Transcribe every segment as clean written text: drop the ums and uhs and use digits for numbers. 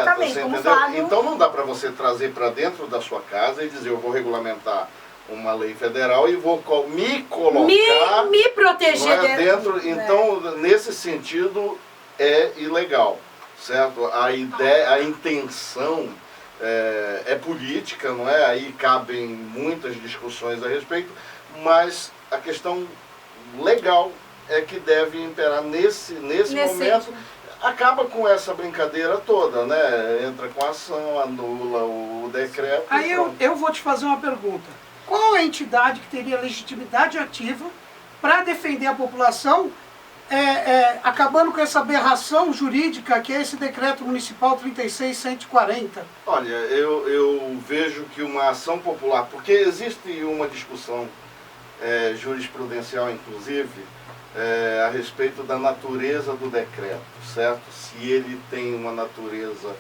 Exatamente, como Flávio... Então não dá para você trazer para dentro da sua casa e dizer, eu vou regulamentar uma lei federal e vou me colocar... Me proteger dentro. Então, nesse sentido, é ilegal, certo? A ideia, a intenção é política, não é? Aí cabem muitas discussões a respeito, mas a questão legal é que deve imperar nesse momento. Acaba com essa brincadeira toda, né? Entra com a ação, anula o decreto. Aí eu vou te fazer uma pergunta. Qual a entidade que teria legitimidade ativa para defender a população, acabando com essa aberração jurídica que é esse decreto municipal 36.140? Olha, eu vejo que uma ação popular, porque existe uma discussão jurisprudencial, inclusive, a respeito da natureza do decreto, certo? Se ele tem uma natureza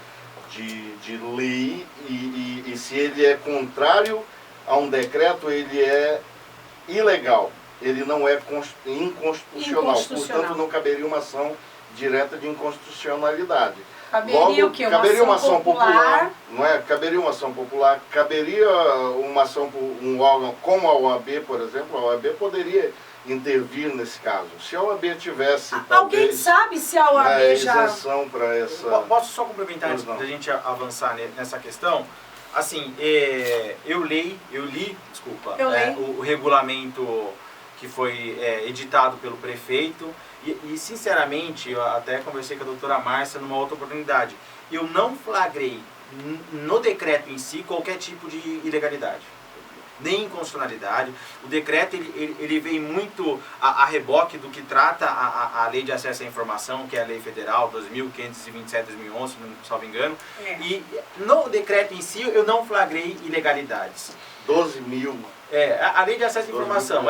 de lei e se ele é contrário a um decreto, ele é ilegal, ele não é inconstitucional, portanto não caberia uma ação direta de inconstitucionalidade. Caberia o quê? Caberia uma ação popular, não é? Caberia uma ação popular, caberia uma ação por um órgão como a OAB, por exemplo. A OAB poderia intervir nesse caso. Se a OAB tivesse... Alguém sabe se a OAB já... isenção para essa... Posso só complementar antes da gente avançar nessa questão? Assim, eu li o regulamento que foi editado pelo prefeito e sinceramente, eu até conversei com a doutora Márcia numa outra oportunidade, eu não flagrei no decreto em si qualquer tipo de ilegalidade, nem inconstitucionalidade. O decreto ele vem muito a reboque do que trata a Lei de Acesso à Informação, que é a Lei Federal 2.527/2011, se não salvo engano. E no decreto em si eu não flagrei ilegalidades. 12 mil. A Lei de Acesso à Informação.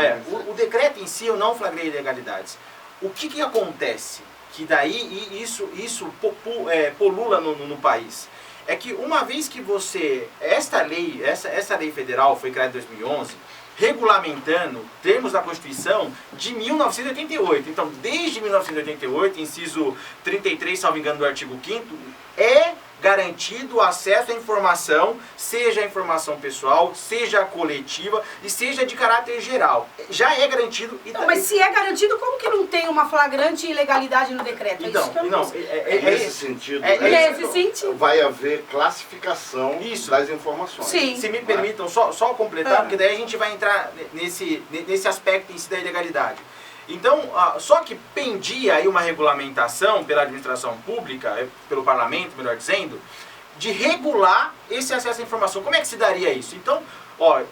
O decreto em si eu não flagrei ilegalidades. O que acontece? Que daí isso polula no país. É que uma vez que essa lei federal foi criada em 2011, regulamentando termos da Constituição de 1988. Então, desde 1988, inciso 33, salvo engano, do artigo 5º, é garantido o acesso à informação, seja a informação pessoal, seja a coletiva e seja de caráter geral. Já é garantido. Mas se é garantido, como que não tem uma flagrante ilegalidade no decreto? Nesse sentido, vai haver classificação das informações. Sim. Se me permitam só completar, porque daí a gente vai entrar nesse aspecto em si da ilegalidade. Então, só que pendia aí uma regulamentação pela administração pública, pelo parlamento, melhor dizendo, de regular esse acesso à informação. Como é que se daria isso? Então,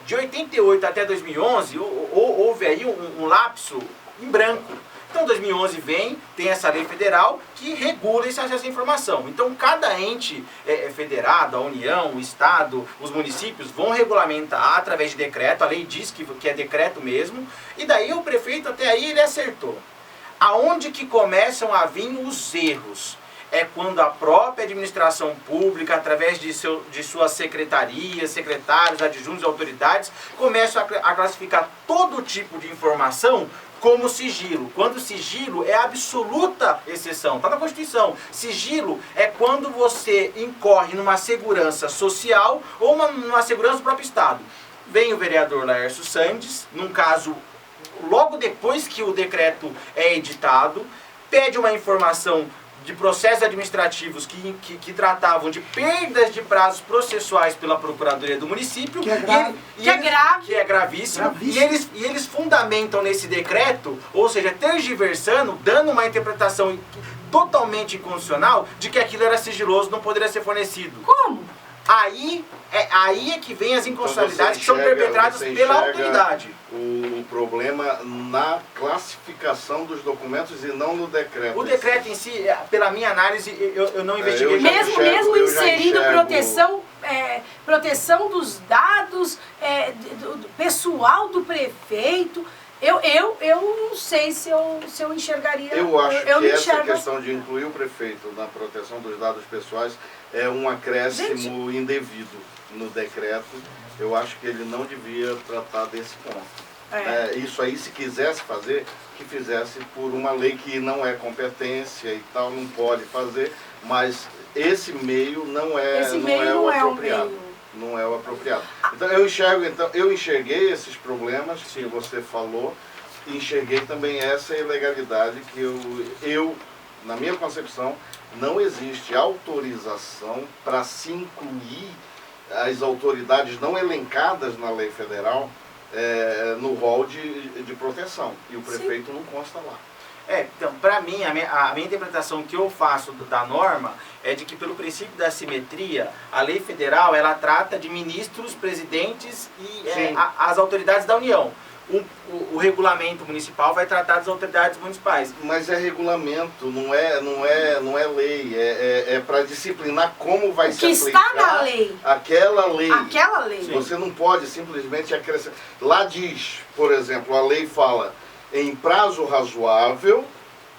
de 88 até 2011, houve aí um lapso em branco. Então, 2011 tem essa lei federal que regula esse acesso à informação. Então, cada ente federado, a União, o Estado, os municípios vão regulamentar através de decreto. A lei diz que é decreto mesmo. E daí o prefeito até aí ele acertou. Aonde que começam a vir os erros? É quando a própria administração pública, através de suas secretarias, secretários, adjuntos e autoridades, começam a classificar todo tipo de informação como sigilo. Quando sigilo é absoluta exceção, está na Constituição. Sigilo é quando você incorre numa segurança social ou numa segurança do próprio Estado. Vem o vereador Laércio Sandes, num caso, logo depois que o decreto é editado, pede uma informação de processos administrativos que tratavam de perdas de prazos processuais pela Procuradoria do município. Que é grave. Que é gravíssimo. E eles fundamentam nesse decreto, ou seja, tergiversando, dando uma interpretação totalmente inconstitucional de que aquilo era sigiloso, não poderia ser fornecido. Como? Aí é que vem as inconstitucionalidades que são perpetradas pela autoridade. O problema na classificação dos documentos e não no decreto. O decreto em si, pela minha análise, eu não investiguei. Mesmo inserindo proteção dos dados do pessoal do prefeito, eu não sei se eu enxergaria. Eu acho que essa questão de incluir o prefeito na proteção dos dados pessoais é um acréscimo indevido no decreto. Eu acho que ele não devia tratar desse ponto. Isso aí, se quisesse fazer, que fizesse por uma lei que não é competência e tal, não pode fazer, mas esse meio não é, Esse não meio é o não é o apropriado. meio. Não é o apropriado. Então eu enxerguei esses problemas que você falou, e enxerguei também essa ilegalidade que eu, na minha concepção, não existe autorização para se incluir as autoridades não elencadas na lei federal no rol de proteção. E o prefeito não consta lá. Então, para mim, a minha interpretação que eu faço da norma é de que, pelo princípio da simetria, a lei federal, ela trata de ministros, presidentes e as autoridades da União. O regulamento municipal vai tratar das autoridades municipais. Mas é regulamento, não é lei, é para disciplinar como vai se aplicar está na lei. Aquela lei. Aquela lei. Você não pode simplesmente acrescentar. Lá diz, por exemplo, a lei fala em prazo razoável,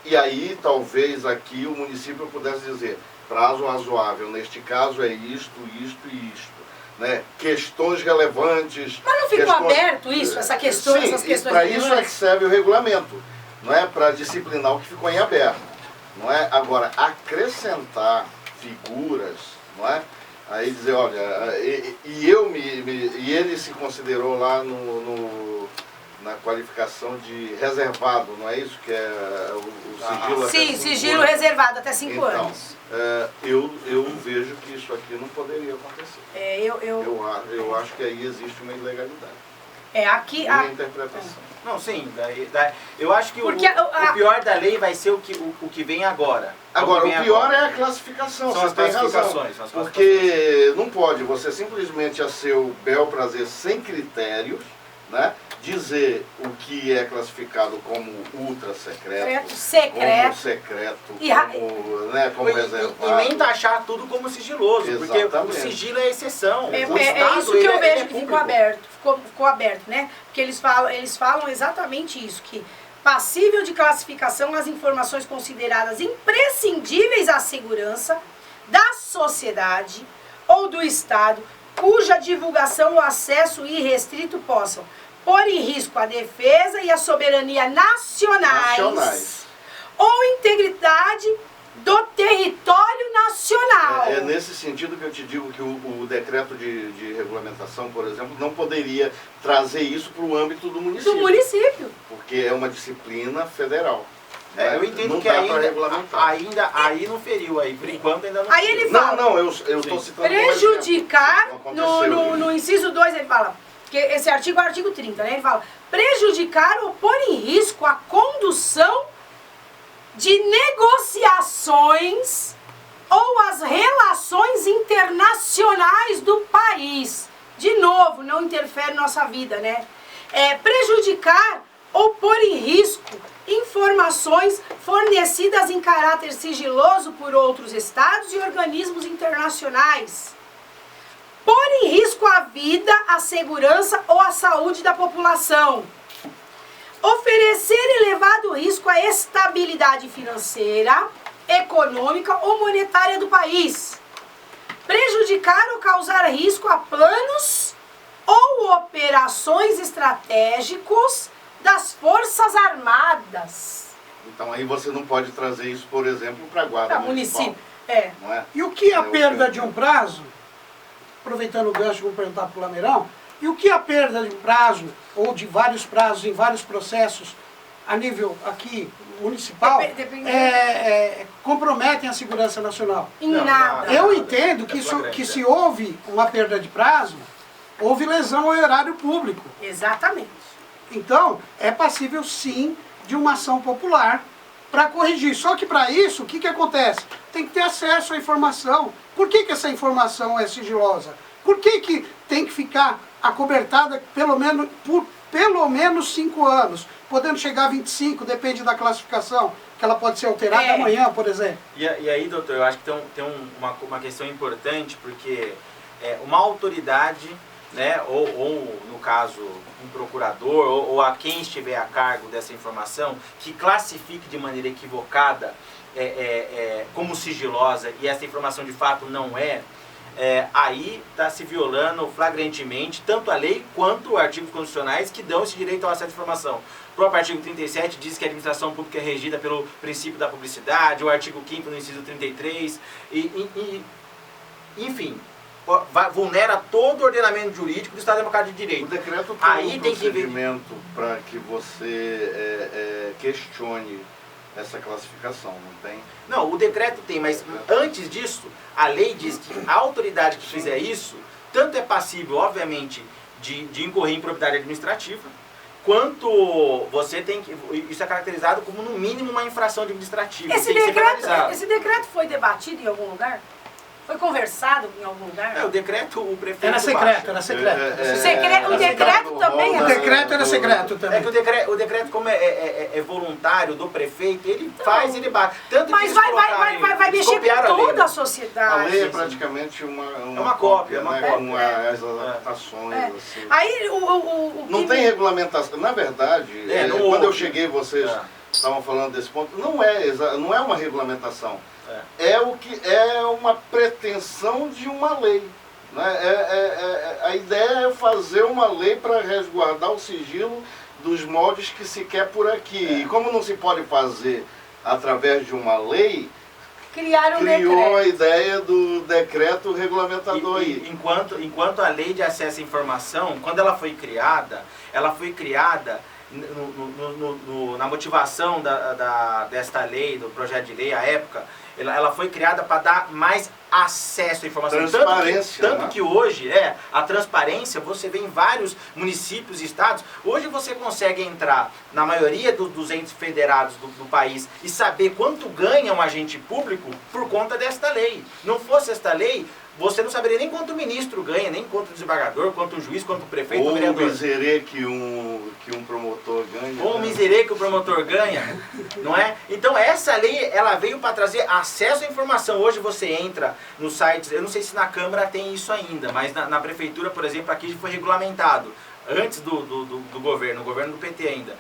e aí talvez aqui o município pudesse dizer, prazo razoável, neste caso é isto, isto e isto. Né? Questões relevantes. Mas não ficou aberto isso, essas questões para isso é que serve o regulamento, não é para disciplinar o que ficou em aberto, não é? Agora acrescentar figuras, não é? Aí dizer, olha, e ele se considerou lá na qualificação de reservado, não é isso que é o sigilo? Sim, sigilo reservado até 5 anos. Eu vejo que isso aqui não poderia acontecer. Eu acho que aí existe uma ilegalidade. Minha interpretação. Não, sim. Eu acho que o pior da lei vai ser o que vem agora. Agora, o pior é a classificação, são você as tem classificações, razão. Porque não pode você simplesmente, a seu bel prazer, sem critérios, né, dizer o que é classificado como ultra secreto, como secreto, como reservado. E nem taxar tudo como sigiloso, Exatamente. Porque o sigilo é exceção. É isso que eu vejo que ficou aberto, né? Porque eles falam exatamente isso, que passível de classificação as informações consideradas imprescindíveis à segurança da sociedade ou do Estado, cuja divulgação ou acesso irrestrito possam pôr em risco a defesa e a soberania nacionais. Ou integridade do território nacional. É nesse sentido que eu te digo que o decreto de regulamentação, por exemplo, não poderia trazer isso para o âmbito do município. Do município. Porque é uma disciplina federal. Eu entendo não que ainda aí não feriu, aí por enquanto ainda não. Aí ele fala. eu estou citando. Prejudicar, no inciso 2 ele fala, que esse artigo é o artigo 30, né? Ele fala, prejudicar ou pôr em risco a condução de negociações ou as relações internacionais do país. De novo, não interfere na nossa vida, né? Prejudicar ou pôr em risco informações fornecidas em caráter sigiloso por outros estados e organismos internacionais. Pôr em risco a vida, a segurança ou a saúde da população. Oferecer elevado risco à estabilidade financeira, econômica ou monetária do país. Prejudicar ou causar risco a planos ou operações estratégicos das Forças Armadas. Então aí você não pode trazer isso, por exemplo, para a Guarda Municipal. Não é? E o que a perda de um prazo, aproveitando o gancho, vou perguntar para o Lameirão, e o que a perda de um prazo, ou de vários prazos em vários processos, a nível aqui municipal, comprometem a segurança nacional? Em nada. Eu entendo que se houve uma perda de prazo, houve lesão ao erário público. Exatamente. Então, é passível sim de uma ação popular para corrigir. Só que para isso, o que acontece? Tem que ter acesso à informação. Por que essa informação é sigilosa? Por que tem que ficar acobertada por pelo menos 5 anos? Podendo chegar a 25, depende da classificação, que ela pode ser alterada amanhã, por exemplo. E aí, doutor, eu acho que tem uma questão importante, porque uma autoridade, né, ou no caso um procurador, ou a quem estiver a cargo dessa informação, que classifique de maneira equivocada como sigilosa, e essa informação de fato não é, aí está se violando flagrantemente tanto a lei quanto artigos constitucionais que dão esse direito ao acesso à informação. O próprio artigo 37 diz que a administração pública é regida pelo princípio da publicidade, o artigo 5º no inciso 33, enfim, vulnera todo o ordenamento jurídico do Estado Democrático de Direito. O decreto tem aí um tem procedimento para que você questione essa classificação, não tem? Não, o decreto tem, mas antes disso, a lei diz que a autoridade que fizer isso, tanto é passível, obviamente, de incorrer em improbidade administrativa, quanto você tem que... Isso é caracterizado como, no mínimo, uma infração administrativa. Esse decreto foi debatido em algum lugar? Foi conversado em algum lugar? O decreto, o prefeito Era secreto, era secreto. O decreto também O decreto era secreto também. É que o decreto como é voluntário do prefeito, ele faz, ele bate. Tanto mas que vai mexer com toda a sociedade. A lei é praticamente uma cópia, né? cópia. Com as adaptações. Assim. Aí Não tem regulamentação. Na verdade, quando eu cheguei, vocês estavam falando desse ponto, não é uma regulamentação. É uma pretensão de uma lei. Né? A ideia é fazer uma lei para resguardar o sigilo dos moldes que se quer por aqui. E como não se pode fazer através de uma lei, criou a ideia do decreto regulamentador aí. Enquanto a lei de acesso à informação, quando ela foi criada na motivação desta lei, do projeto de lei à época, ela foi criada para dar mais acesso à informação. Transparência. Tanto que hoje, a transparência, você vê em vários municípios e estados, hoje você consegue entrar na maioria dos entes federados do país e saber quanto ganha um agente público por conta desta lei. Não fosse esta lei, você não saberia nem quanto o ministro ganha, nem quanto o desembargador, quanto o juiz, quanto o prefeito, ou o vereador. Ou o miserê que um promotor ganha. Ou o miserê que o promotor ganha, não é? Então essa lei, ela veio para trazer acesso à informação. Hoje você entra nos sites, eu não sei se na Câmara tem isso ainda, mas na Prefeitura, por exemplo, aqui já foi regulamentado. Antes do governo, o governo do PT ainda.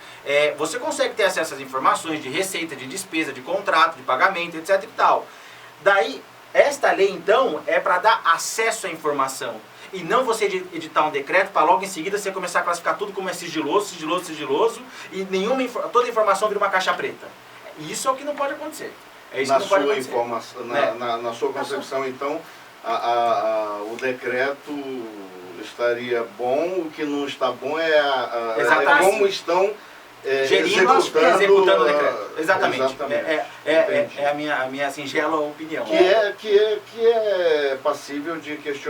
Você consegue ter acesso às informações de receita, de despesa, de contrato, de pagamento, etc e tal. Daí, esta lei, então, é para dar acesso à informação. E não você editar um decreto para logo em seguida você começar a classificar tudo como é sigiloso, e toda a informação vira uma caixa preta. Isso é o que não pode acontecer. É isso que não pode acontecer. Na sua concepção, então, o decreto estaria bom, o que não está bom é como estão executando o decreto. Exatamente. É a minha singela opinião. Que é passível de questionamento.